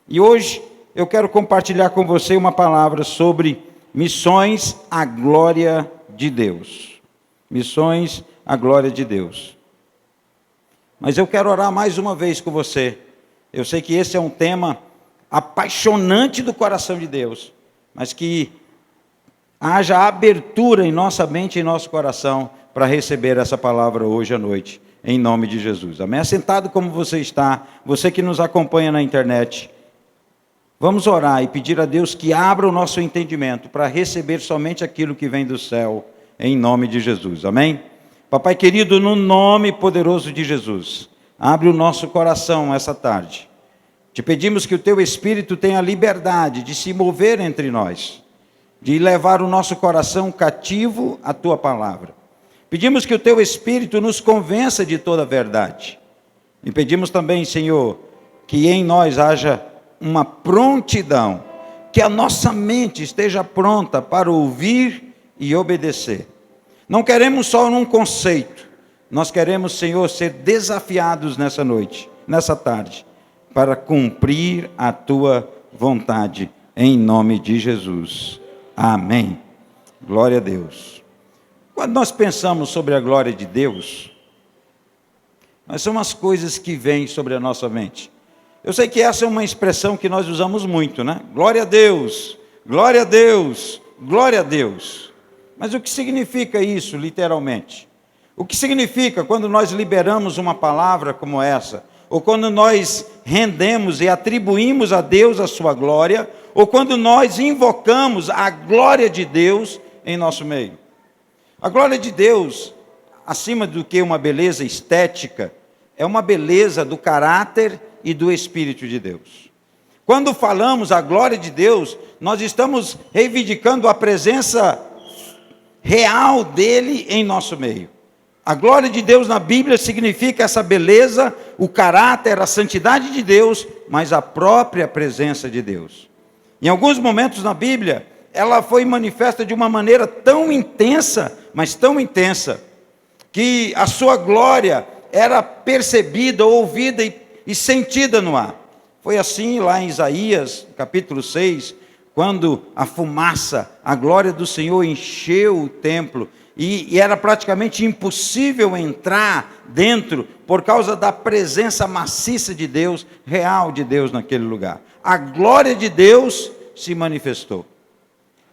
E hoje eu quero compartilhar com você uma palavra sobre missões à glória de Deus. Missões à glória de Deus. Mas eu quero orar mais uma vez com você. Eu sei que esse é um tema apaixonante do coração de Deus, mas que haja abertura em nossa mente e em nosso coração para receber essa palavra hoje à noite, em nome de Jesus. Amém? Assentado como você está, você que nos acompanha na internet, vamos orar e pedir a Deus que abra o nosso entendimento para receber somente aquilo que vem do céu, em nome de Jesus. Amém? Papai querido, no nome poderoso de Jesus, abre o nosso coração essa tarde. Te pedimos que o Teu Espírito tenha liberdade de se mover entre nós, de levar o nosso coração cativo à Tua palavra. Pedimos que o Teu Espírito nos convença de toda a verdade. E pedimos também, Senhor, que em nós haja uma prontidão, que a nossa mente esteja pronta para ouvir e obedecer. Não queremos só um conceito, nós queremos, Senhor, ser desafiados nessa noite, nessa tarde, para cumprir a Tua vontade, em nome de Jesus. Amém. Glória a Deus. Quando nós pensamos sobre a glória de Deus, mas são as coisas que vêm sobre a nossa mente. Eu sei que essa é uma expressão que nós usamos muito, né? Glória a Deus, glória a Deus, glória a Deus. Mas o que significa isso, literalmente? O que significa quando nós liberamos uma palavra como essa? Ou quando nós rendemos e atribuímos a Deus a sua glória? Ou quando nós invocamos a glória de Deus em nosso meio? A glória de Deus, acima do que uma beleza estética, é uma beleza do caráter e do Espírito de Deus. Quando falamos a glória de Deus, nós estamos reivindicando a presença real dele em nosso meio. A glória de Deus na Bíblia significa essa beleza, o caráter, a santidade de Deus, mas a própria presença de Deus. Em alguns momentos na Bíblia, ela foi manifesta de uma maneira tão intensa, mas tão intensa, que a sua glória era percebida, ouvida e sentida no ar. Foi assim lá em Isaías, capítulo 6, quando a fumaça, a glória do Senhor encheu o templo, e era praticamente impossível entrar dentro, por causa da presença maciça de Deus, real de Deus naquele lugar. A glória de Deus se manifestou.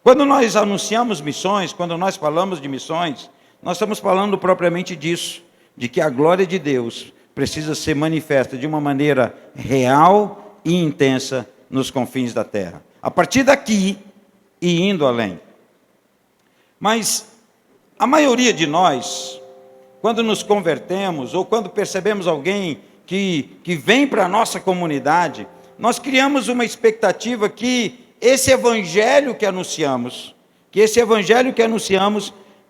Quando nós anunciamos missões, quando nós falamos de missões, nós estamos falando propriamente disso, de que a glória de Deus precisa ser manifesta de uma maneira real e intensa nos confins da terra. A partir daqui e indo além. Mas a maioria de nós, quando nos convertemos ou quando percebemos alguém que vem para a nossa comunidade, nós criamos uma expectativa que esse evangelho que anunciamos,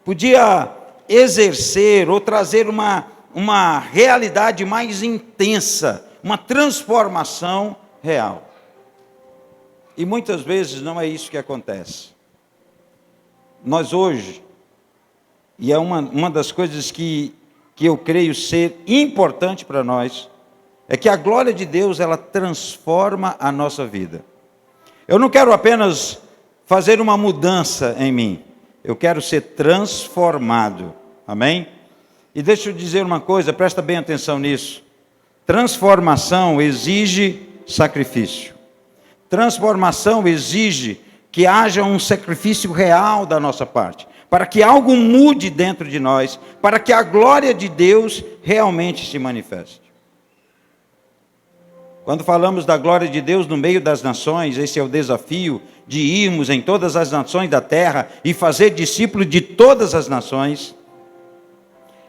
podia exercer ou trazer uma realidade mais intensa, uma transformação real. E muitas vezes não é isso que acontece. Nós hoje, e é uma das coisas que eu creio ser importante para nós, é que a glória de Deus, ela transforma a nossa vida. Eu não quero apenas fazer uma mudança em mim, eu quero ser transformado, amém? E deixa eu dizer uma coisa, presta bem atenção nisso. Transformação exige sacrifício. Transformação exige que haja um sacrifício real da nossa parte, para que algo mude dentro de nós, para que a glória de Deus realmente se manifeste. Quando falamos da glória de Deus no meio das nações, esse é o desafio de irmos em todas as nações da terra e fazer discípulos de todas as nações.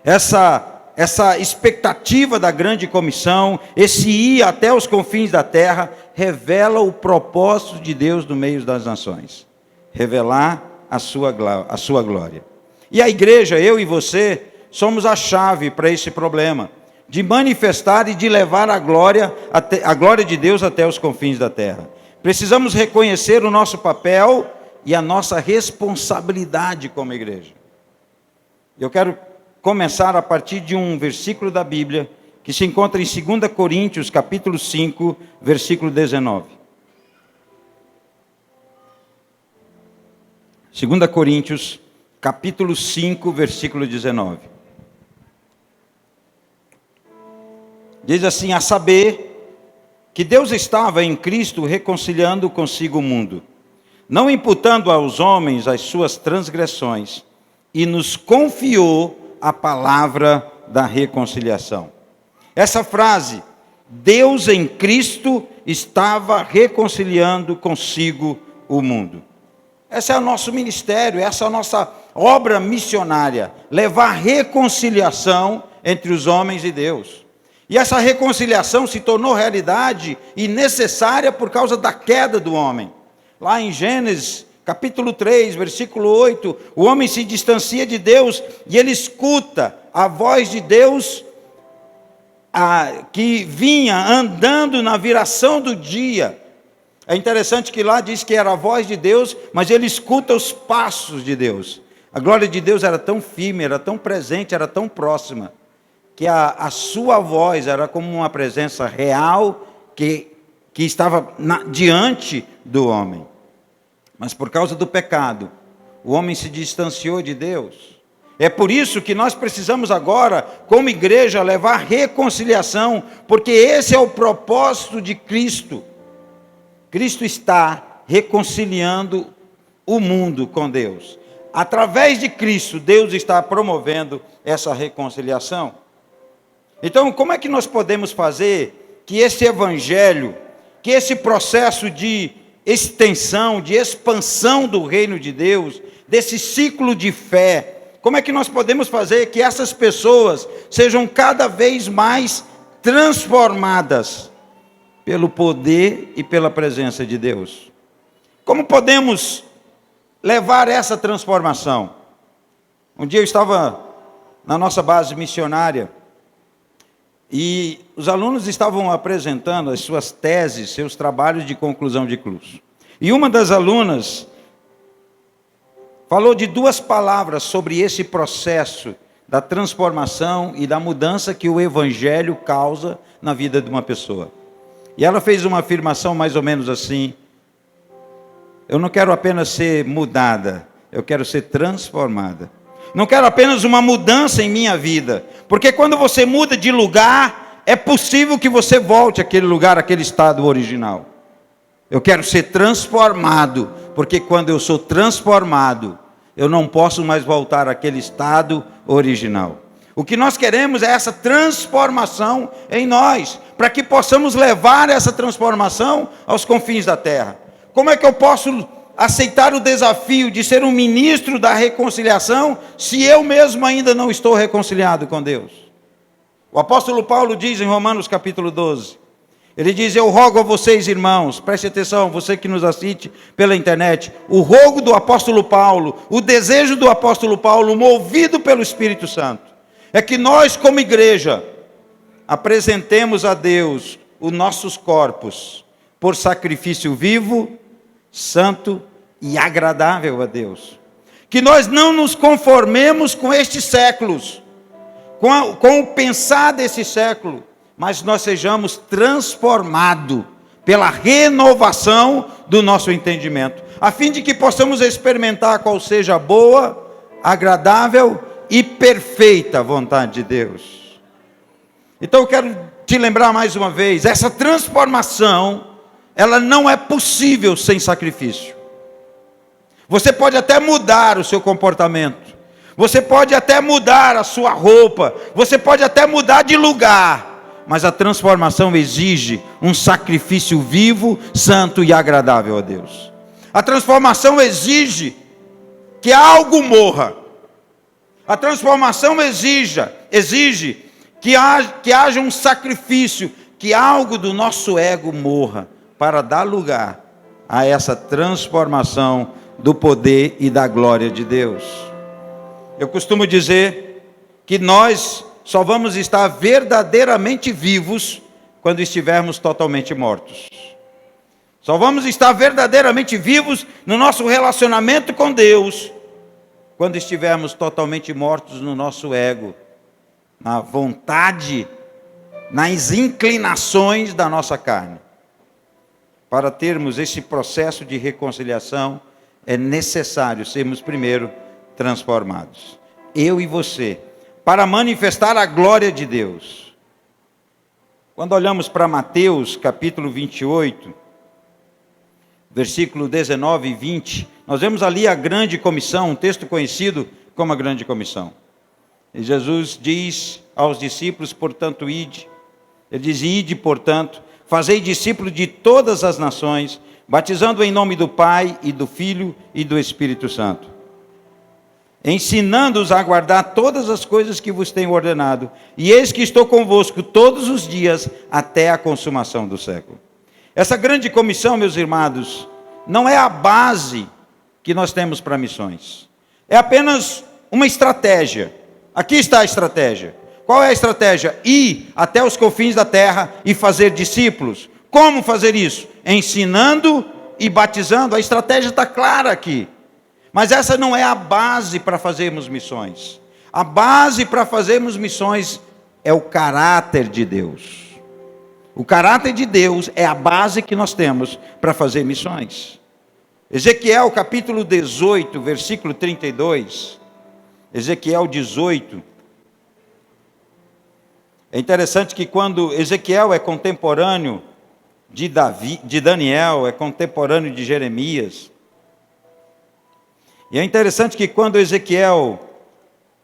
Essa expectativa da grande comissão, esse ir até os confins da terra, revela o propósito de Deus no meio das nações. Revelar a sua glória. E a igreja, eu e você, somos a chave para esse problema, de manifestar e de levar a glória de Deus até os confins da terra. Precisamos reconhecer o nosso papel e a nossa responsabilidade como igreja. Eu quero começar a partir de um versículo da Bíblia, que se encontra em 2 Coríntios, capítulo 5, versículo 19. 2 Coríntios, capítulo 5, versículo 19. Diz assim: a saber que Deus estava em Cristo reconciliando consigo o mundo, não imputando aos homens as suas transgressões, e nos confiou a palavra da reconciliação. Essa frase, Deus em Cristo estava reconciliando consigo o mundo. Esse é o nosso ministério, essa é a nossa obra missionária, levar reconciliação entre os homens e Deus. E essa reconciliação se tornou realidade e necessária por causa da queda do homem. Lá em Gênesis, capítulo 3, versículo 8, o homem se distancia de Deus e ele escuta a voz de Deus que vinha andando na viração do dia. É interessante que lá diz que era a voz de Deus, mas ele escuta os passos de Deus. A glória de Deus era tão firme, era tão presente, era tão próxima, que a sua voz era como uma presença real que estava diante do homem. Mas por causa do pecado, o homem se distanciou de Deus. É por isso que nós precisamos agora, como igreja, levar reconciliação, porque esse é o propósito de Cristo. Cristo está reconciliando o mundo com Deus. Através de Cristo, Deus está promovendo essa reconciliação. Então, como é que nós podemos fazer que esse evangelho, que esse processo de extensão, de expansão do reino de Deus, desse ciclo de fé, como é que nós podemos fazer que essas pessoas sejam cada vez mais transformadas pelo poder e pela presença de Deus? Como podemos levar essa transformação? Um dia eu estava na nossa base missionária e os alunos estavam apresentando as suas teses, seus trabalhos de conclusão de curso. E uma das alunas falou de duas palavras sobre esse processo da transformação e da mudança que o evangelho causa na vida de uma pessoa. E ela fez uma afirmação mais ou menos assim: eu não quero apenas ser mudada, eu quero ser transformada. Não quero apenas uma mudança em minha vida, porque quando você muda de lugar, é possível que você volte àquele lugar, àquele estado original. Eu quero ser transformado, porque quando eu sou transformado, eu não posso mais voltar àquele estado original. O que nós queremos é essa transformação em nós, para que possamos levar essa transformação aos confins da terra. Como é que eu posso aceitar o desafio de ser um ministro da reconciliação, se eu mesmo ainda não estou reconciliado com Deus? O apóstolo Paulo diz em Romanos capítulo 12, ele diz: eu rogo a vocês, irmãos, preste atenção, você que nos assiste pela internet, o rogo do apóstolo Paulo, o desejo do apóstolo Paulo, movido pelo Espírito Santo, é que nós como igreja, apresentemos a Deus os nossos corpos, por sacrifício vivo, santo e agradável a Deus. Que nós não nos conformemos com estes séculos, com o pensar desse século, mas nós sejamos transformados pela renovação do nosso entendimento, a fim de que possamos experimentar qual seja a boa, agradável e perfeita vontade de Deus. Então eu quero te lembrar mais uma vez, essa transformação, ela não é possível sem sacrifício. Você pode até mudar o seu comportamento, você pode até mudar a sua roupa, você pode até mudar de lugar, mas a transformação exige um sacrifício vivo, santo e agradável a Deus. A transformação exige que algo morra. A transformação exige que haja um sacrifício, que algo do nosso ego morra, para dar lugar a essa transformação do poder e da glória de Deus. Eu costumo dizer que nós só vamos estar verdadeiramente vivos quando estivermos totalmente mortos. Só vamos estar verdadeiramente vivos no nosso relacionamento com Deus quando estivermos totalmente mortos no nosso ego, na vontade, nas inclinações da nossa carne. Para termos esse processo de reconciliação, é necessário sermos primeiro transformados. Eu e você, para manifestar a glória de Deus. Quando olhamos para Mateus, capítulo 28, versículo 19 e 20, nós vemos ali a grande comissão, um texto conhecido como a grande comissão. E Jesus diz aos discípulos, portanto, ide. Ele diz, ide, portanto, fazei discípulos de todas as nações, batizando em nome do Pai e do Filho e do Espírito Santo, ensinando-os a guardar todas as coisas que vos tenho ordenado. E eis que estou convosco todos os dias até a consumação do século. Essa grande comissão, meus irmãos, não é a base que nós temos para missões. É apenas uma estratégia. Aqui está a estratégia. Qual é a estratégia? Ir até os confins da terra e fazer discípulos. Como fazer isso? Ensinando e batizando. A estratégia está clara aqui. Mas essa não é a base para fazermos missões. A base para fazermos missões é o caráter de Deus. O caráter de Deus é a base que nós temos para fazer missões. Ezequiel capítulo 18, versículo 32. Ezequiel 18. É interessante que quando Ezequiel é contemporâneo de Daniel, é contemporâneo de Jeremias. E é interessante que quando Ezequiel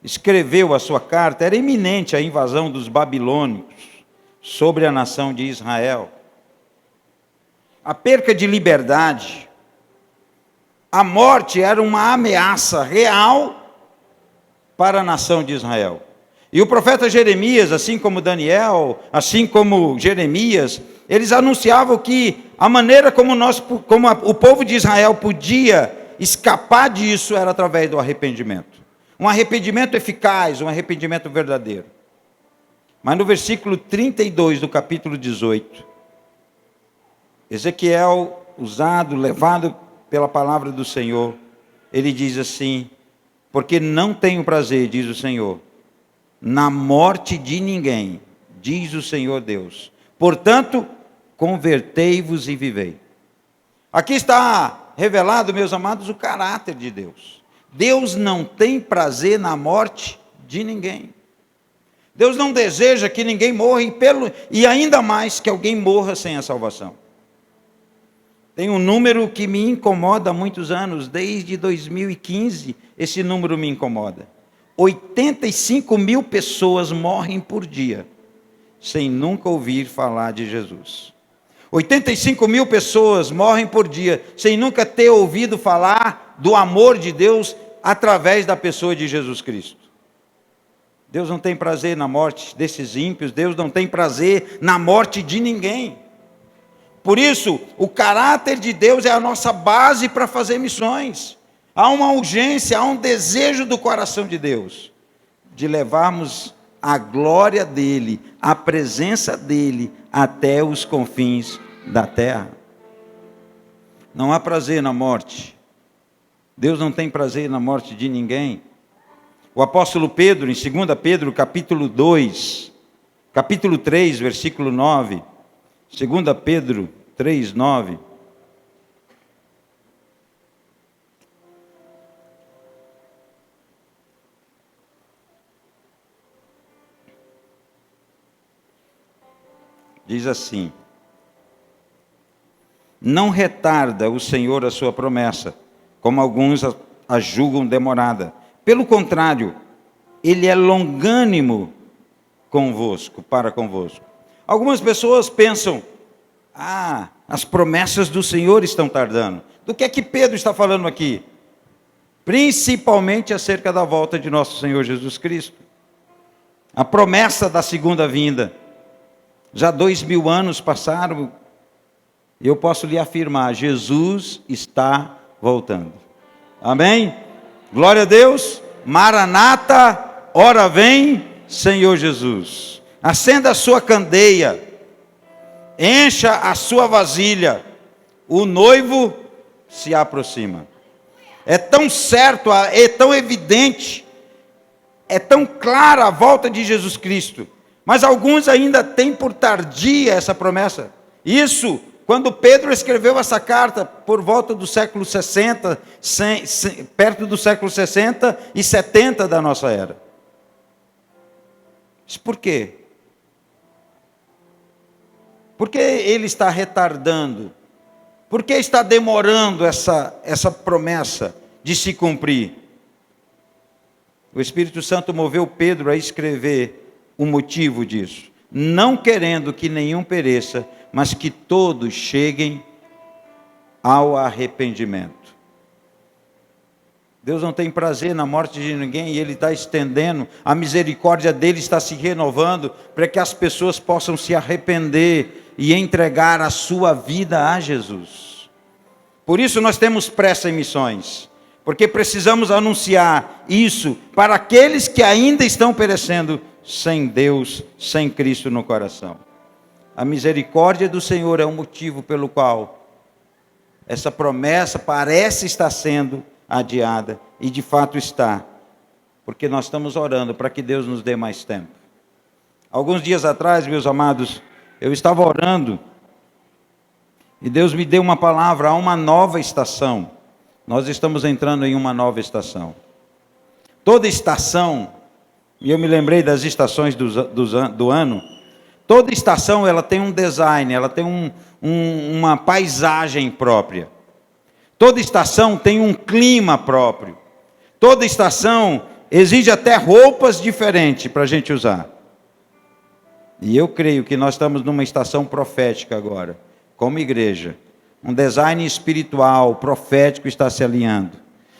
escreveu a sua carta, era iminente a invasão dos babilônicos sobre a nação de Israel. A perca de liberdade, a morte era uma ameaça real para a nação de Israel. E o profeta Jeremias, assim como Daniel, assim como Jeremias, eles anunciavam que a maneira como o povo de Israel podia escapar disso era através do arrependimento. Um arrependimento eficaz, um arrependimento verdadeiro. Mas no versículo 32 do capítulo 18, Ezequiel, levado pela palavra do Senhor, ele diz assim, porque não tenho prazer, diz o Senhor, na morte de ninguém, diz o Senhor Deus. Portanto, convertei-vos e vivei. Aqui está revelado, meus amados, o caráter de Deus. Deus não tem prazer na morte de ninguém. Deus não deseja que ninguém morra e ainda mais que alguém morra sem a salvação. Tem um número que me incomoda há muitos anos, desde 2015, esse número me incomoda. 85 mil pessoas morrem por dia, sem nunca ouvir falar de Jesus. 85 mil pessoas morrem por dia, sem nunca ter ouvido falar do amor de Deus através da pessoa de Jesus Cristo. Deus não tem prazer na morte desses ímpios, Deus não tem prazer na morte de ninguém. Por isso, o caráter de Deus é a nossa base para fazer missões. Há uma urgência, há um desejo do coração de Deus, de levarmos a glória dEle, a presença dEle, até os confins da terra. Não há prazer na morte. Deus não tem prazer na morte de ninguém. O apóstolo Pedro, em 2 Pedro, capítulo 2, capítulo 3, versículo 9, 2 Pedro 3, 9. Diz assim: não retarda o Senhor a sua promessa, como alguns a julgam demorada. Pelo contrário, Ele é longânimo para convosco. Algumas pessoas pensam, as promessas do Senhor estão tardando. Do que é que Pedro está falando aqui? Principalmente acerca da volta de nosso Senhor Jesus Cristo. A promessa da segunda vinda. Já 2000 anos passaram, e eu posso lhe afirmar, Jesus está voltando. Amém? Glória a Deus. Maranata, ora vem, Senhor Jesus. Acenda a sua candeia, encha a sua vasilha, o noivo se aproxima. É tão certo, é tão evidente, é tão clara a volta de Jesus Cristo, mas alguns ainda têm por tardia essa promessa. Isso Quando Pedro escreveu essa carta, por volta do século 60, perto do século 60 e 70 da nossa era. Mas por quê? Por que ele está retardando? Por que está demorando essa promessa de se cumprir? O Espírito Santo moveu Pedro a escrever o motivo disso. Não querendo que nenhum pereça, mas que todos cheguem ao arrependimento. Deus não tem prazer na morte de ninguém e Ele está estendendo, a misericórdia dEle está se renovando para que as pessoas possam se arrepender e entregar a sua vida a Jesus. Por isso nós temos pressa em missões, porque precisamos anunciar isso para aqueles que ainda estão perecendo sem Deus, sem Cristo no coração. A misericórdia do Senhor é o motivo pelo qual essa promessa parece estar sendo adiada, e de fato está, porque nós estamos orando para que Deus nos dê mais tempo. Alguns dias atrás, meus amados, eu estava orando, e Deus me deu uma palavra, há uma nova estação. Nós estamos entrando em uma nova estação. Toda estação, e eu me lembrei das estações do ano, toda estação ela tem um design, ela tem uma paisagem própria. Toda estação tem um clima próprio. Toda estação exige até roupas diferentes para a gente usar. E eu creio que nós estamos numa estação profética agora, como igreja. Um design espiritual, profético está se alinhando.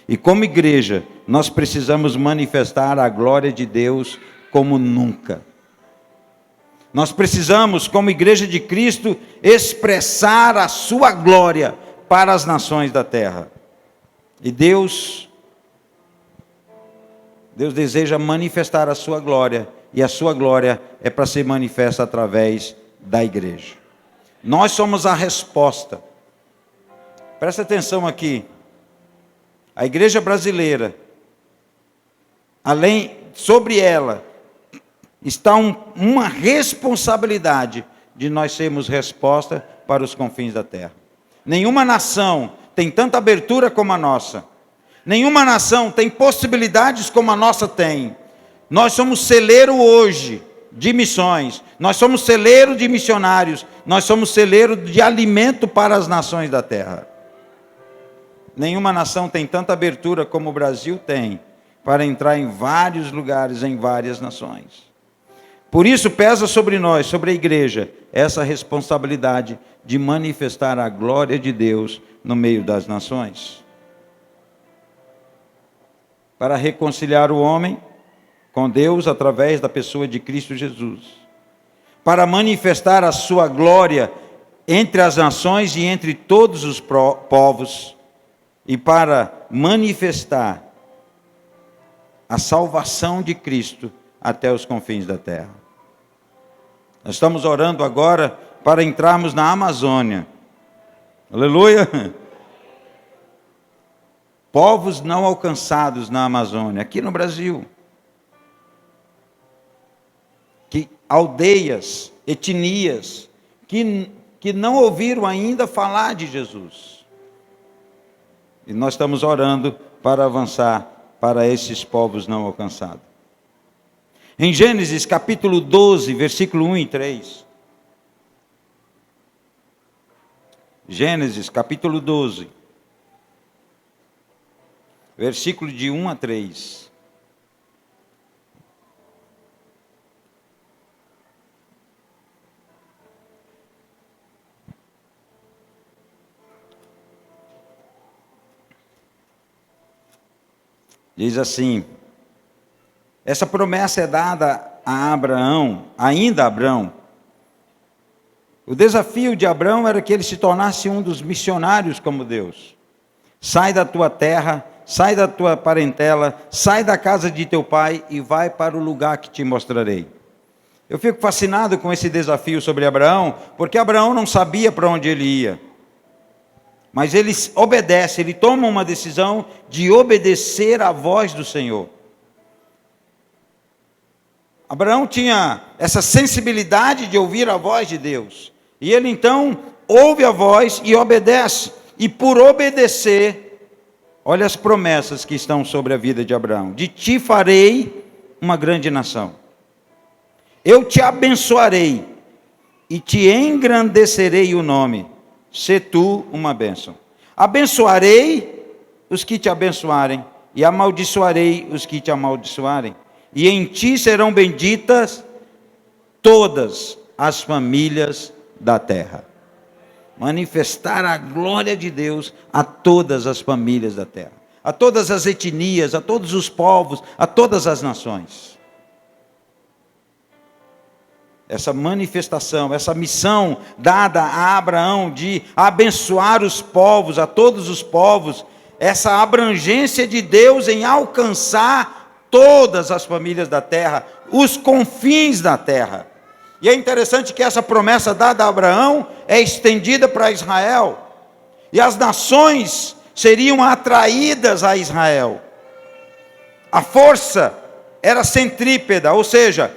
E como igreja, nós precisamos manifestar a glória de Deus como nunca. Nós precisamos, como igreja de Cristo, expressar a sua glória para as nações da terra. E Deus deseja manifestar a sua glória, e a sua glória é para ser manifesta através da igreja. Nós somos a resposta. Presta atenção aqui. A igreja brasileira, sobre ela, está uma responsabilidade de nós sermos resposta para os confins da terra. Nenhuma nação tem tanta abertura como a nossa. Nenhuma nação tem possibilidades como a nossa tem. Nós somos celeiro hoje de missões. Nós somos celeiro de missionários. Nós somos celeiro de alimento para as nações da terra. Nenhuma nação tem tanta abertura como o Brasil tem para entrar em vários lugares, em várias nações. Por isso pesa sobre nós, sobre a igreja, essa responsabilidade de manifestar a glória de Deus no meio das nações. Para reconciliar o homem com Deus através da pessoa de Cristo Jesus. Para manifestar a sua glória entre as nações e entre todos os povos. E para manifestar a salvação de Cristo até os confins da terra. Nós estamos orando agora para entrarmos na Amazônia. Aleluia! Povos não alcançados na Amazônia, aqui no Brasil. Aldeias, etnias, que não ouviram ainda falar de Jesus. E nós estamos orando para avançar para esses povos não alcançados. Em Gênesis capítulo 12, versículo 1 e 3. Gênesis capítulo 12, versículo de 1 a 3. Diz assim: essa promessa é dada a Abraão, ainda a Abraão. O desafio de Abraão era que ele se tornasse um dos missionários como Deus. Sai da tua terra, sai da tua parentela, sai da casa de teu pai e vai para o lugar que te mostrarei. Eu fico fascinado com esse desafio sobre Abraão, porque Abraão não sabia para onde ele ia. Mas ele obedece, ele toma uma decisão de obedecer à voz do Senhor. Abraão tinha essa sensibilidade de ouvir a voz de Deus. E ele então ouve a voz e obedece. E por obedecer, olha as promessas que estão sobre a vida de Abraão. De ti farei uma grande nação. Eu te abençoarei e te engrandecerei o nome. Sê tu uma bênção. Abençoarei os que te abençoarem e amaldiçoarei os que te amaldiçoarem. E em ti serão benditas todas as famílias da terra. Manifestar a glória de Deus a todas as famílias da terra, a todas as etnias, a todos os povos, a todas as nações. Essa manifestação, essa missão dada a Abraão de abençoar os povos, a todos os povos, essa abrangência de Deus em alcançar todas as famílias da terra, os confins da terra. E é interessante que essa promessa dada a Abraão é estendida para Israel. E as nações seriam atraídas a Israel. A força era centrípeta, ou seja,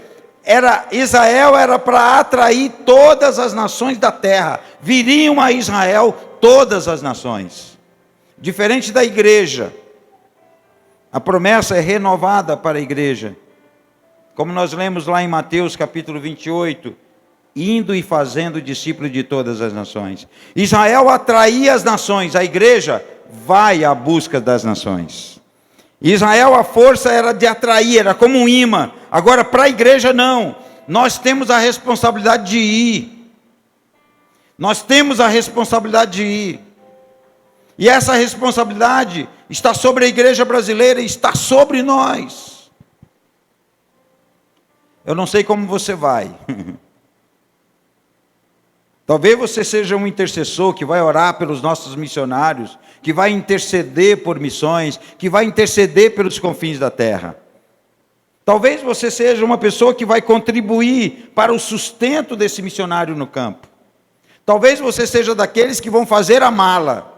Israel era para atrair todas as nações da terra. Viriam a Israel todas as nações. Diferente da igreja, a promessa é renovada para a igreja. Como nós lemos lá em Mateus capítulo 28, indo e fazendo discípulos de todas as nações. Israel atraía as nações, a igreja vai à busca das nações. Israel, a força era de atrair, era como um imã. Agora, para a igreja, não. Nós temos a responsabilidade de ir. Nós temos a responsabilidade de ir. E essa responsabilidade está sobre a igreja brasileira e está sobre nós. Eu não sei como você vai. Talvez você seja um intercessor que vai orar pelos nossos missionários, que vai interceder por missões, que vai interceder pelos confins da terra. Talvez você seja uma pessoa que vai contribuir para o sustento desse missionário no campo. Talvez você seja daqueles que vão fazer a mala,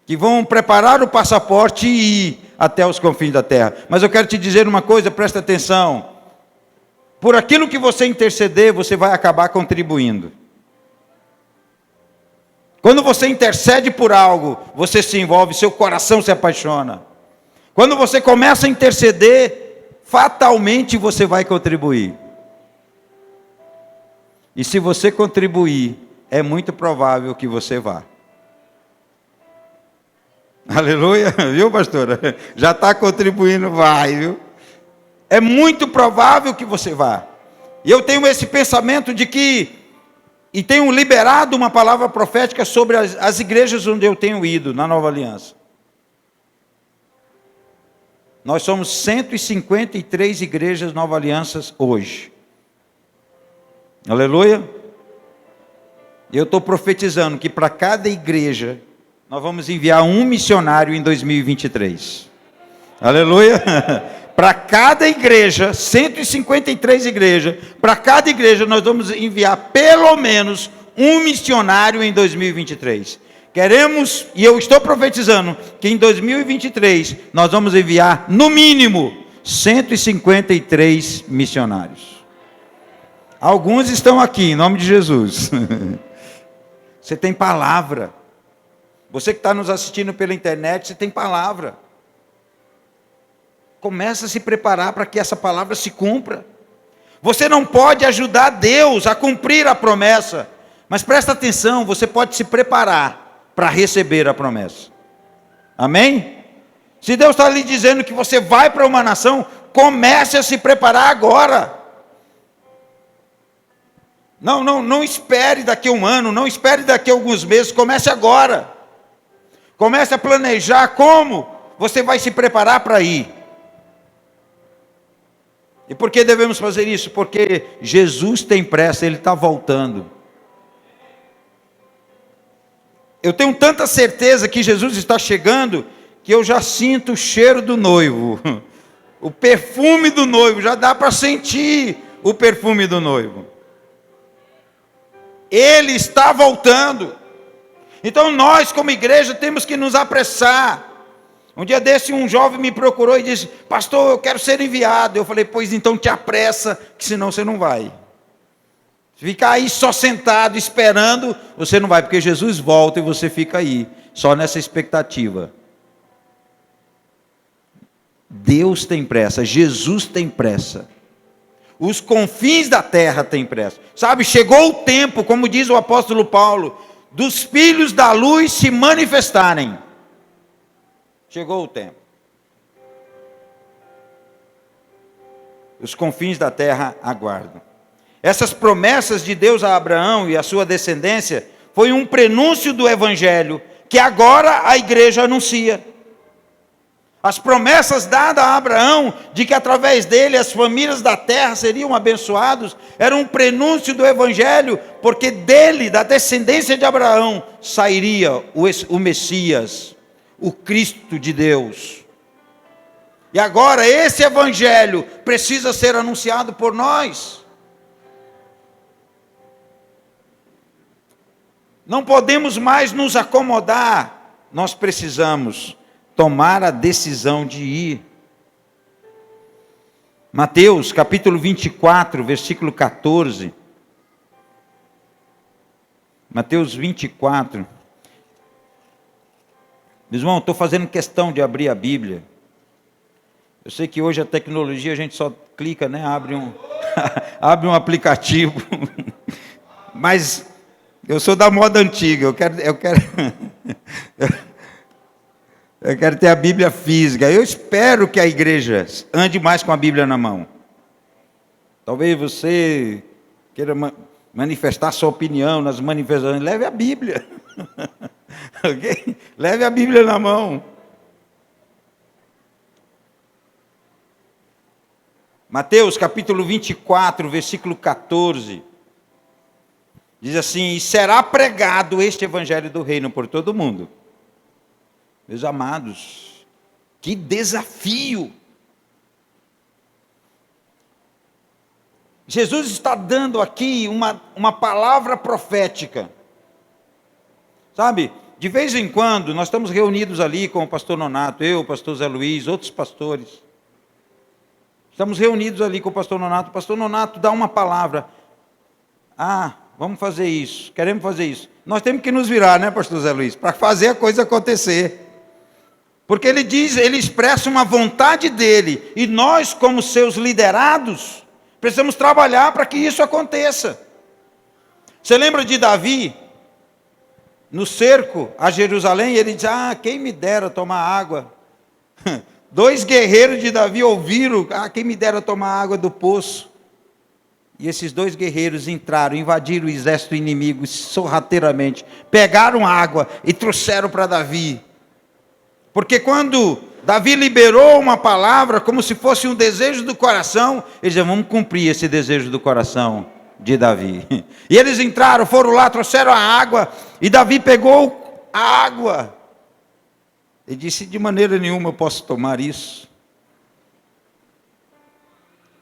que vão preparar o passaporte e ir até os confins da terra. Mas eu quero te dizer uma coisa, presta atenção. Por aquilo que você interceder, você vai acabar contribuindo. Quando você intercede por algo, você se envolve, seu coração se apaixona. Quando você começa a interceder, fatalmente você vai contribuir. E se você contribuir, é muito provável que você vá. Aleluia, viu, pastora? Já está contribuindo, vai, viu? É muito provável que você vá. E eu tenho esse pensamento de que, e tenho liberado uma palavra profética sobre as igrejas onde eu tenho ido, na Nova Aliança. Nós somos 153 igrejas Nova Alianças hoje. Aleluia. E eu estou profetizando que para cada igreja, nós vamos enviar um missionário em 2023. Aleluia. Para cada igreja, 153 igrejas, para cada igreja nós vamos enviar pelo menos um missionário em 2023. Queremos, e eu estou profetizando, que em 2023 nós vamos enviar, no mínimo, 153 missionários. Alguns estão aqui, em nome de Jesus. Você tem palavra. Você que está nos assistindo pela internet, você tem palavra. Começa a se preparar para que essa palavra se cumpra. Você não pode ajudar Deus a cumprir a promessa, mas presta atenção, você pode se preparar para receber a promessa. Amém? Se Deus está lhe dizendo que você vai para uma nação, comece a se preparar agora. Não espere daqui a um ano, não espere daqui a alguns meses, comece agora. Comece a planejar como você vai se preparar para ir. E por que devemos fazer isso? Porque Jesus tem pressa, Ele está voltando. Eu tenho tanta certeza que Jesus está chegando, que eu já sinto o cheiro do noivo. O perfume do noivo, já dá para sentir o perfume do noivo. Ele está voltando. Então nós como igreja temos que nos apressar. Um dia desse um jovem me procurou e disse: pastor, eu quero ser enviado. Eu falei: pois então te apressa, que senão você não vai. Se ficar aí só sentado, esperando, você não vai, porque Jesus volta e você fica aí, só nessa expectativa. Deus tem pressa, Jesus tem pressa. Os confins da terra têm pressa. Sabe, chegou o tempo, como diz o apóstolo Paulo, dos filhos da luz se manifestarem. Chegou o tempo. Os confins da terra aguardam. Essas promessas de Deus a Abraão e a sua descendência foi um prenúncio do evangelho que agora a igreja anuncia. As promessas dadas a Abraão, de que através dele as famílias da terra seriam abençoadas, eram um prenúncio do Evangelho, porque dele, da descendência de Abraão, sairia o Messias, o Cristo de Deus. E agora esse Evangelho precisa ser anunciado por nós. Não podemos mais nos acomodar, nós precisamos tomar a decisão de ir. Mateus capítulo 24, versículo 14. Mateus 24. Meu irmão, estou fazendo questão de abrir a Bíblia. Eu sei que hoje a tecnologia a gente só clica, né? Abre abre um aplicativo. Mas eu sou da moda antiga, eu quero ter a Bíblia física. Eu espero que a igreja ande mais com a Bíblia na mão. Talvez você queira manifestar sua opinião nas manifestações. Leve a Bíblia. Okay? Leve a Bíblia na mão. Mateus capítulo 24, versículo 14. Diz assim: e será pregado este evangelho do reino por todo mundo. Meus amados, que desafio! Jesus está dando aqui uma palavra profética. Sabe, de vez em quando, nós estamos reunidos ali com o pastor Nonato, eu, o pastor Zé Luiz, outros pastores. Estamos reunidos ali com o pastor Nonato dá uma palavra. Ah, vamos fazer isso, queremos fazer isso. Nós temos que nos virar, né, pastor Zé Luiz, para fazer a coisa acontecer. Porque ele expressa uma vontade dele, e nós, como seus liderados, precisamos trabalhar para que isso aconteça. Você lembra de Davi, no cerco a Jerusalém, ele diz: ah, quem me dera tomar água. 2 guerreiros de Davi ouviram: ah, quem me dera tomar água do poço. E esses 2 guerreiros entraram, invadiram o exército inimigo sorrateiramente, pegaram água e trouxeram para Davi. Porque quando Davi liberou uma palavra, como se fosse um desejo do coração, eles diziam: vamos cumprir esse desejo do coração de Davi. E eles entraram, foram lá, trouxeram a água, e Davi pegou a água. Ele disse: de maneira nenhuma eu posso tomar isso,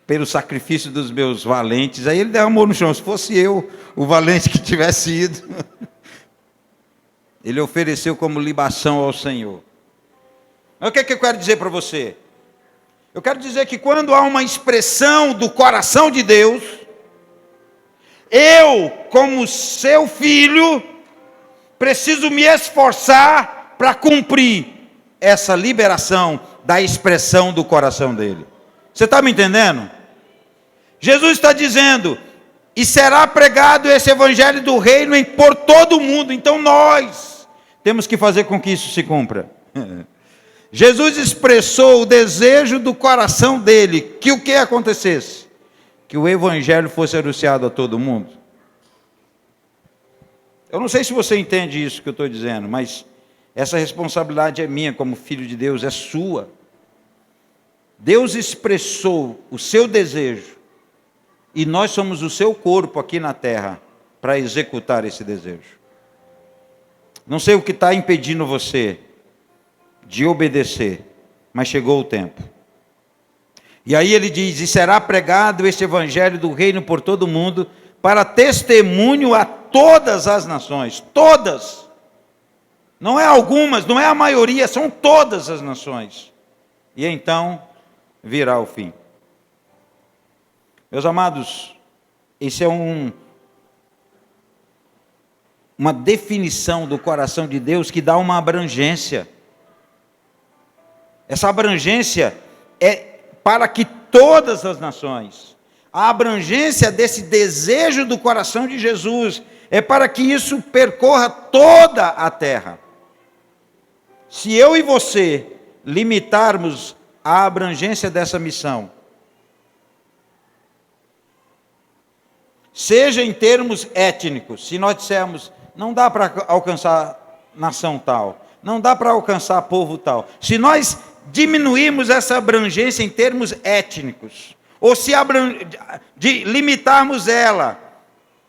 pelo sacrifício dos meus valentes. Aí ele derramou no chão. Se fosse eu, o valente que tivesse ido, ele ofereceu como libação ao Senhor. Mas o que eu quero dizer para você? Eu quero dizer que quando há uma expressão do coração de Deus, eu, como seu filho, preciso me esforçar para cumprir essa liberação da expressão do coração dele. Você está me entendendo? Jesus está dizendo: e será pregado esse evangelho do reino por todo o mundo. Então nós temos que fazer com que isso se cumpra. Jesus expressou o desejo do coração dele, que o que acontecesse? Que o evangelho fosse anunciado a todo mundo. Eu não sei se você entende isso que eu estou dizendo, mas essa responsabilidade é minha como filho de Deus, é sua. Deus expressou o seu desejo, e nós somos o seu corpo aqui na terra, para executar esse desejo. Não sei o que está impedindo você de obedecer, mas chegou o tempo. E aí ele diz: e será pregado este evangelho do reino por todo o mundo, para testemunho a todas as nações. Todas. Não é algumas, não é a maioria, são todas as nações. E então virá o fim. Meus amados, esse é um uma definição do coração de Deus que dá uma abrangência. Essa abrangência é para que todas as nações, a abrangência desse desejo do coração de Jesus é para que isso percorra toda a terra. Se eu e você limitarmos a abrangência dessa missão, seja em termos étnicos, se nós dissermos, não dá para alcançar nação tal, não dá para alcançar povo tal, se nós diminuirmos essa abrangência em termos étnicos, ou se limitarmos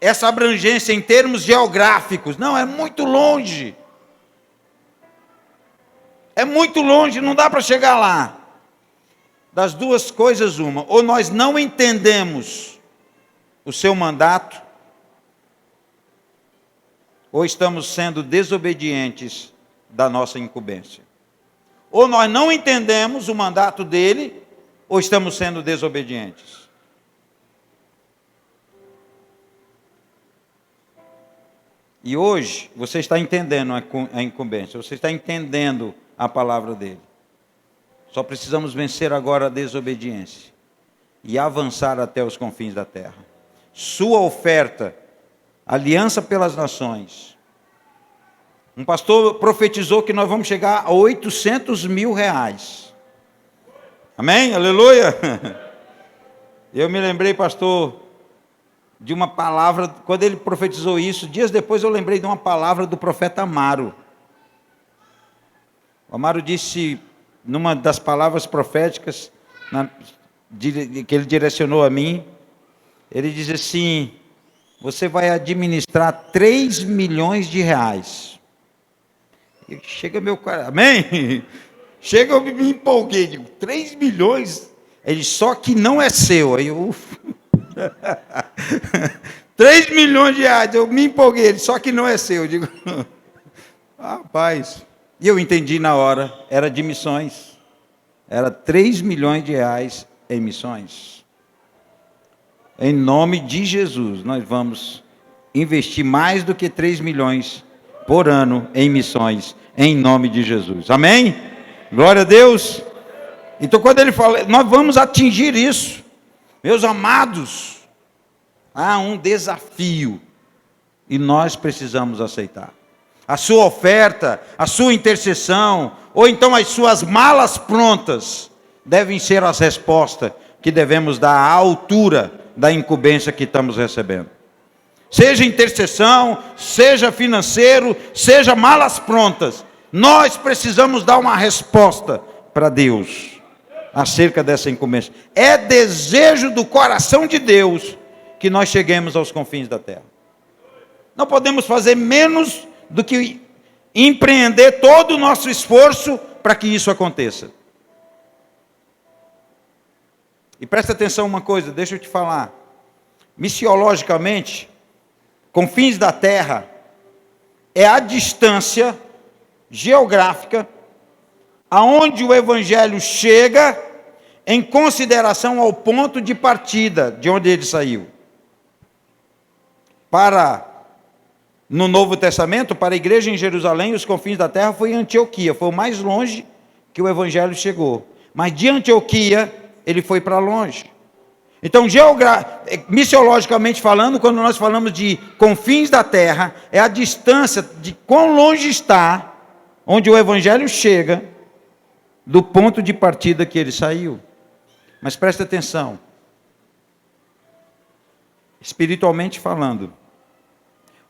essa abrangência em termos geográficos, não, é muito longe. É muito longe, não dá para chegar lá. Das duas coisas, uma, ou nós não entendemos o seu mandato, ou estamos sendo desobedientes da nossa incumbência. Ou nós não entendemos o mandato dele, ou estamos sendo desobedientes. E hoje, você está entendendo a incumbência, você está entendendo a palavra dele. Só precisamos vencer agora a desobediência e avançar até os confins da terra. Sua oferta, aliança pelas nações. Um pastor profetizou que nós vamos chegar a 800 mil reais. Amém? Aleluia! Eu me lembrei, pastor, de uma palavra, quando ele profetizou isso, dias depois eu lembrei de uma palavra do profeta Amaro. O Amaro disse, numa das palavras proféticas que ele direcionou a mim, ele diz assim, você vai administrar 3 milhões de reais. E chega meu cara, amém? Chega, eu me empolguei, digo, 3 milhões? Ele, só que não é seu. Aí eu, 3 milhões de reais, eu me empolguei, ele, só que não é seu. Eu digo, rapaz, e eu entendi na hora, era de missões. Era 3 milhões de reais em missões. Em nome de Jesus, nós vamos investir mais do que 3 milhões por ano em missões, em nome de Jesus. Amém? Glória a Deus. Então, quando ele fala, nós vamos atingir isso. Meus amados, há um desafio e nós precisamos aceitar. A sua oferta, a sua intercessão, ou então as suas malas prontas, devem ser as respostas que devemos dar à altura da incumbência que estamos recebendo. Seja intercessão, seja financeiro, seja malas prontas, nós precisamos dar uma resposta para Deus acerca dessa incumbência. É desejo do coração de Deus que nós cheguemos aos confins da terra. Não podemos fazer menos do que empreender todo o nosso esforço para que isso aconteça. E presta atenção uma coisa, deixa eu te falar. Missiologicamente, confins da terra é a distância geográfica aonde o evangelho chega em consideração ao ponto de partida de onde ele saiu. No Novo Testamento, para a igreja em Jerusalém, os confins da terra foi Antioquia, foi o mais longe que o evangelho chegou. Mas de Antioquia, ele foi para longe. Então, missiologicamente falando, quando nós falamos de confins da terra, é a distância de quão longe está, onde o evangelho chega, do ponto de partida que ele saiu. Mas presta atenção, espiritualmente falando,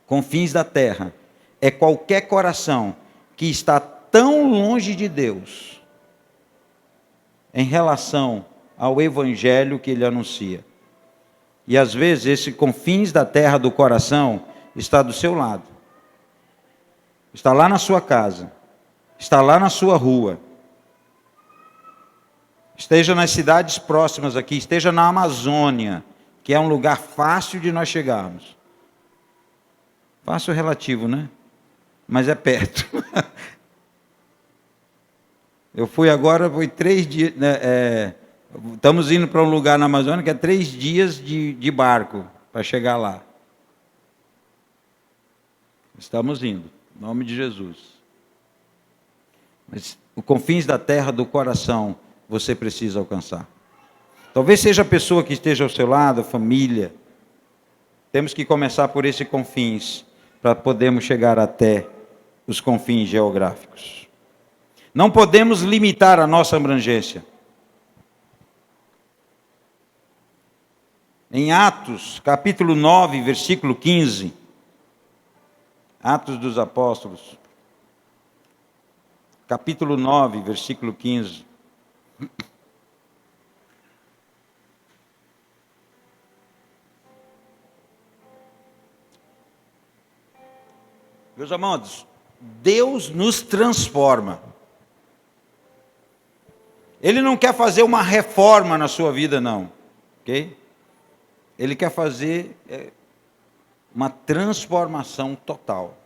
confins da terra é qualquer coração que está tão longe de Deus em relação ao evangelho que ele anuncia. E às vezes esse confins da terra do coração está do seu lado. Está lá na sua casa, está lá na sua rua. Esteja nas cidades próximas aqui, esteja na Amazônia, que é um lugar fácil de nós chegarmos. Fácil relativo, né? Mas é perto. Eu fui agora, foi 3 dias, né, estamos indo para um lugar na Amazônia que é 3 dias de barco para chegar lá. Estamos indo, em nome de Jesus. Mas os confins da terra, do coração, você precisa alcançar. Talvez seja a pessoa que esteja ao seu lado, a família. Temos que começar por esses confins, para podermos chegar até os confins geográficos. Não podemos limitar a nossa abrangência. Em Atos, capítulo 9, versículo 15. Atos dos Apóstolos. Capítulo 9, versículo 15. Meus amados, Deus nos transforma. Ele não quer fazer uma reforma na sua vida, não. Ok? Ele quer fazer uma transformação total.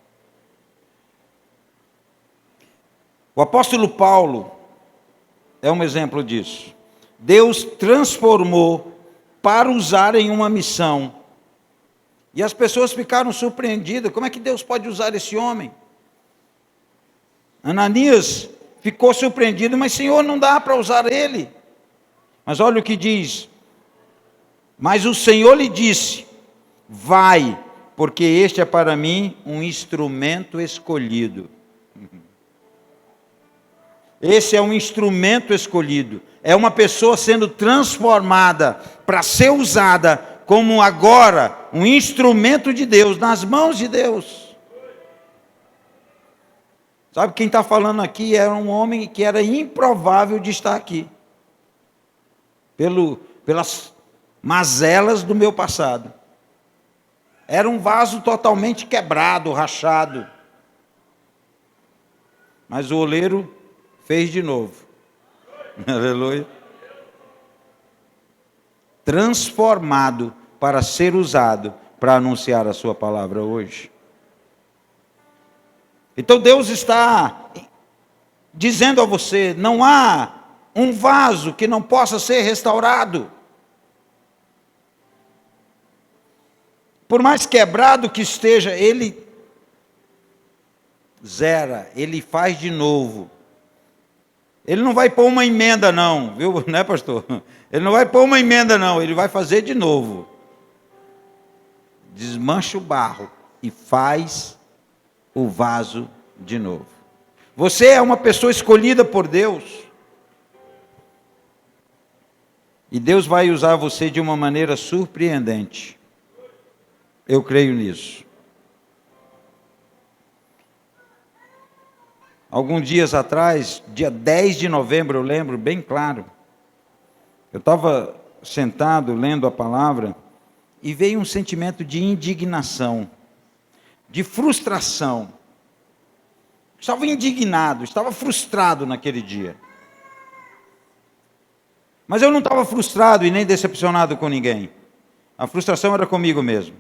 O apóstolo Paulo é um exemplo disso. Deus transformou para usar em uma missão. E as pessoas ficaram surpreendidas. Como é que Deus pode usar esse homem? Ananias ficou surpreendido, mas Senhor, não dá para usar ele. Mas olha o que diz. Mas o Senhor lhe disse: vai, porque este é para mim um instrumento escolhido. Esse é um instrumento escolhido. É uma pessoa sendo transformada para ser usada como agora um instrumento de Deus, nas mãos de Deus. Sabe, quem está falando aqui era um homem que era improvável de estar aqui. Pelas mazelas do meu passado. Era um vaso totalmente quebrado, rachado. Mas o oleiro fez de novo. Aleluia. Transformado para ser usado para anunciar a sua palavra hoje. Então Deus está dizendo a você: não há um vaso que não possa ser restaurado. Por mais quebrado que esteja, ele zera, ele faz de novo. Ele não vai pôr uma emenda não, viu, né, pastor? Ele não vai pôr uma emenda não, ele vai fazer de novo. Desmancha o barro e faz o vaso de novo. Você é uma pessoa escolhida por Deus. E Deus vai usar você de uma maneira surpreendente. Eu creio nisso. Alguns dias atrás, dia 10 de novembro, eu lembro bem claro. Eu estava sentado lendo a palavra e veio um sentimento de indignação, de frustração. Estava indignado, estava frustrado naquele dia. Mas eu não estava frustrado e nem decepcionado com ninguém. A frustração era comigo mesmo.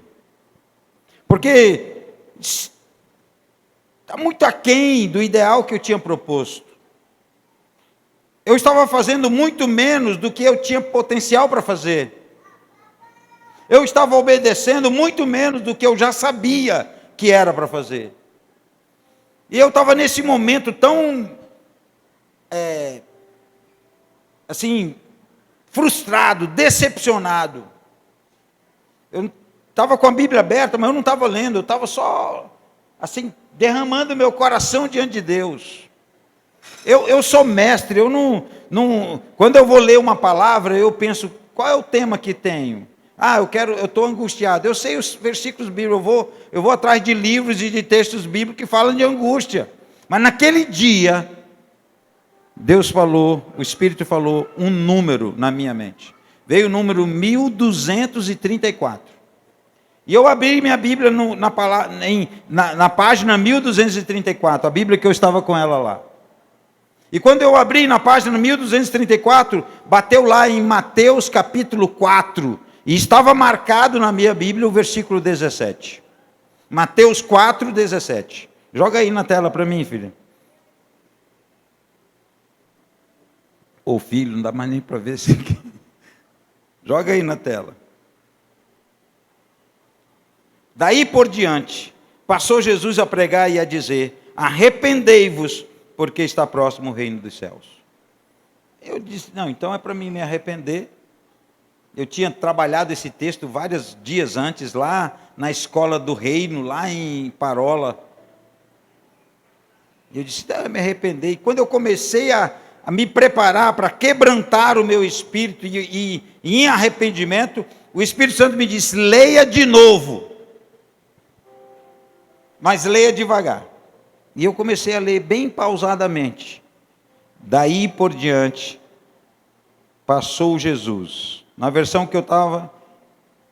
Porque está muito aquém do ideal que eu tinha proposto. Eu estava fazendo muito menos do que eu tinha potencial para fazer. Eu estava obedecendo muito menos do que eu já sabia que era para fazer. E eu estava nesse momento tão, assim, frustrado, decepcionado. Eu estava com a Bíblia aberta, mas eu não estava lendo, eu estava só, assim, derramando meu coração diante de Deus. Eu sou mestre, eu não, quando eu vou ler uma palavra, eu penso, qual é o tema que tenho? Eu estou angustiado, eu sei os versículos bíblicos, eu vou atrás de livros e de textos bíblicos que falam de angústia. Mas naquele dia, Deus falou, o Espírito falou um número na minha mente. Veio o número 1234. E eu abri minha Bíblia na página 1234, a Bíblia que eu estava com ela lá. E quando eu abri na página 1234, bateu lá em Mateus capítulo 4, e estava marcado na minha Bíblia o versículo 17. Mateus 4, 17. Joga aí na tela para mim, filha. Ô filho, não dá mais nem para ver isso aqui. Joga aí na tela. Daí por diante, passou Jesus a pregar e a dizer: arrependei-vos, porque está próximo o reino dos céus. Eu disse: não, então é para mim me arrepender. Eu tinha trabalhado esse texto vários dias antes, lá na escola do reino, lá em Parola. Eu disse: eu me arrepender. E quando eu comecei a me preparar para quebrantar o meu espírito e em arrependimento, o Espírito Santo me disse: leia de novo, mas leia devagar. E eu comecei a ler bem pausadamente. Daí por diante, passou Jesus. Na versão que eu estava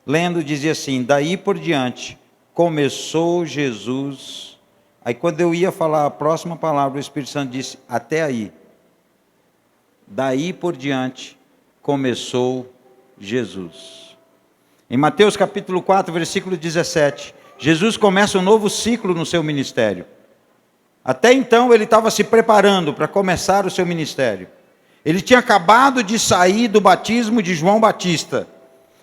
lendo, dizia assim: daí por diante, começou Jesus. Aí quando eu ia falar a próxima palavra, o Espírito Santo disse: até aí. Daí por diante, começou Jesus. Em Mateus capítulo 4, versículo 17, Jesus começa um novo ciclo no seu ministério. Até então ele estava se preparando para começar o seu ministério. Ele tinha acabado de sair do batismo de João Batista.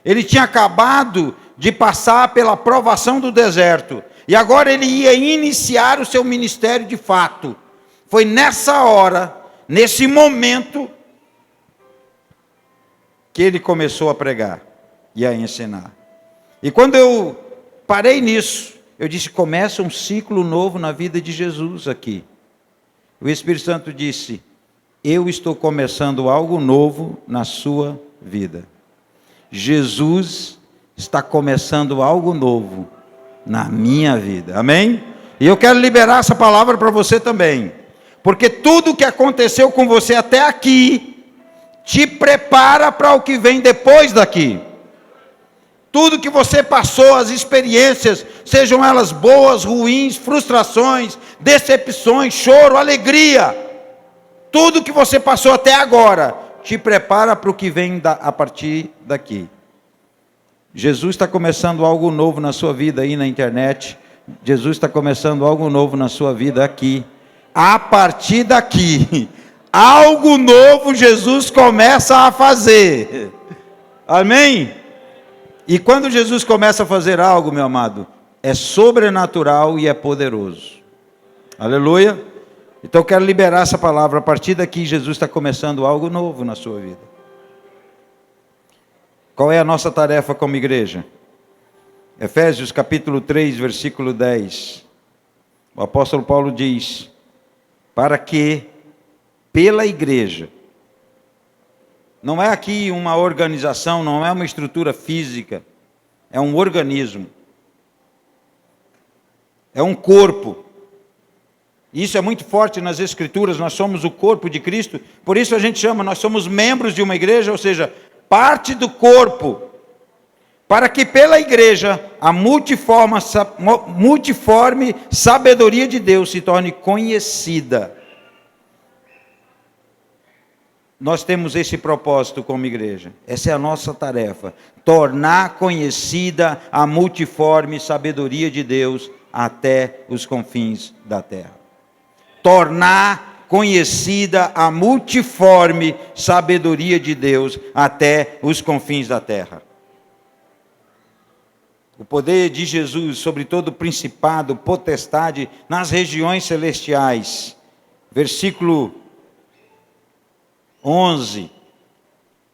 Ele tinha acabado de passar pela provação do deserto. E agora ele ia iniciar o seu ministério de fato. Foi nessa hora, nesse momento, que ele começou a pregar e a ensinar. E quando eu parei nisso, eu disse: começa um ciclo novo na vida de Jesus aqui. O Espírito Santo disse: eu estou começando algo novo na sua vida. Jesus está começando algo novo na minha vida. Amém? E eu quero liberar essa palavra para você também. Porque tudo que aconteceu com você até aqui te prepara para o que vem depois daqui. Tudo que você passou, as experiências, sejam elas boas, ruins, frustrações, decepções, choro, alegria, tudo que você passou até agora, te prepara para o que vem a partir daqui. Jesus está começando algo novo na sua vida aí na internet. Jesus está começando algo novo na sua vida aqui. A partir daqui, algo novo Jesus começa a fazer. Amém? E quando Jesus começa a fazer algo, meu amado, é sobrenatural e é poderoso. Aleluia. Então eu quero liberar essa palavra. A partir daqui, Jesus está começando algo novo na sua vida. Qual é a nossa tarefa como igreja? Efésios capítulo 3, versículo 10. O apóstolo Paulo diz: para que pela igreja, não é aqui uma organização, não é uma estrutura física, é um organismo, é um corpo. Isso é muito forte nas Escrituras. Nós somos o corpo de Cristo, por isso a gente chama, nós somos membros de uma igreja, ou seja, parte do corpo, para que pela igreja a multiforme sabedoria de Deus se torne conhecida. Nós temos esse propósito como igreja, essa é a nossa tarefa, tornar conhecida a multiforme sabedoria de Deus até os confins da terra. Tornar conhecida a multiforme sabedoria de Deus até os confins da terra. O poder de Jesus sobre todo principado, potestade nas regiões celestiais. Versículo 11,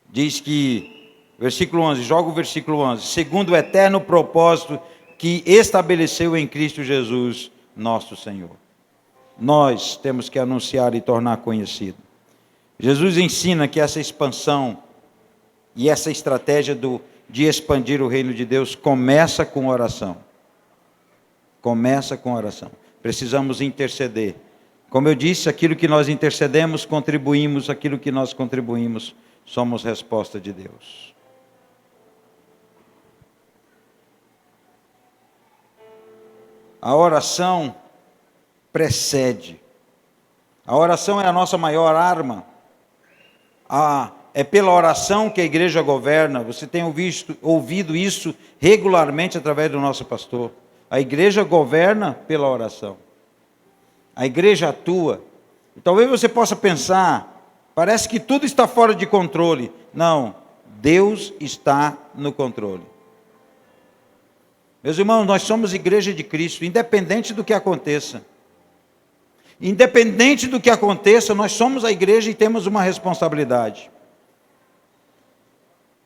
diz que, versículo 11, joga o versículo 11, segundo o eterno propósito que estabeleceu em Cristo Jesus, nosso Senhor. Nós temos que anunciar e tornar conhecido. Jesus ensina que essa expansão e essa estratégia de expandir o reino de Deus começa com oração. Começa com oração. Precisamos interceder. Como eu disse, aquilo que nós intercedemos, contribuímos, aquilo que nós contribuímos, somos resposta de Deus. A oração precede. A oração é a nossa maior arma. É pela oração que a igreja governa. Você tem ouvido isso regularmente através do nosso pastor. A igreja governa pela oração. A igreja atua. E talvez você possa pensar, parece que tudo está fora de controle. Não, Deus está no controle. Meus irmãos, nós somos igreja de Cristo, independente do que aconteça. Independente do que aconteça, nós somos a igreja e temos uma responsabilidade.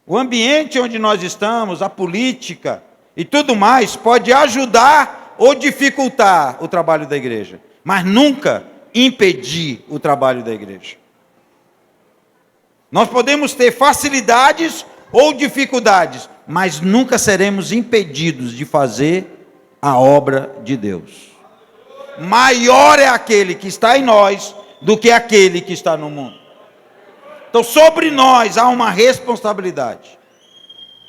O ambiente onde nós estamos, a política e tudo mais, pode ajudar ou dificultar o trabalho da igreja, mas nunca impedir o trabalho da igreja. Nós podemos ter facilidades ou dificuldades, mas nunca seremos impedidos de fazer a obra de Deus. Maior é aquele que está em nós do que aquele que está no mundo. Então, sobre nós há uma responsabilidade.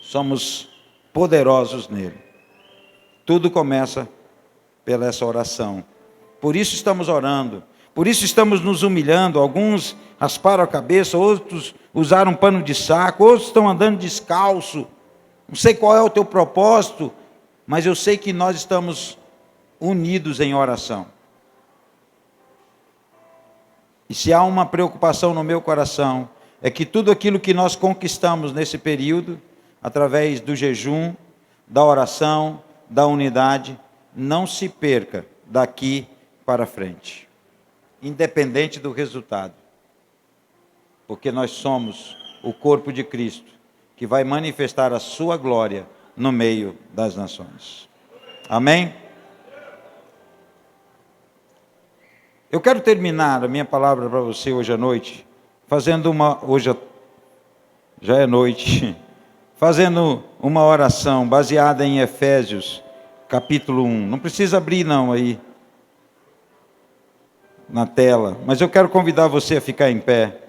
Somos poderosos nele. Tudo começa pela essa oração. Por isso estamos orando. Por isso estamos nos humilhando. Alguns rasparam a cabeça, outros usaram um pano de saco, outros estão andando descalço. Não sei qual é o teu propósito, mas eu sei que nós estamos unidos em oração. E se há uma preocupação no meu coração, é que tudo aquilo que nós conquistamos nesse período, através do jejum, da oração, da unidade, não se perca daqui para frente, independente do resultado. Porque nós somos o corpo de Cristo, que vai manifestar a sua glória no meio das nações. Amém? Eu quero terminar a minha palavra para você hoje à noite, hoje já é noite, fazendo uma oração baseada em Efésios, capítulo 1. Não precisa abrir não aí na tela, mas eu quero convidar você a ficar em pé.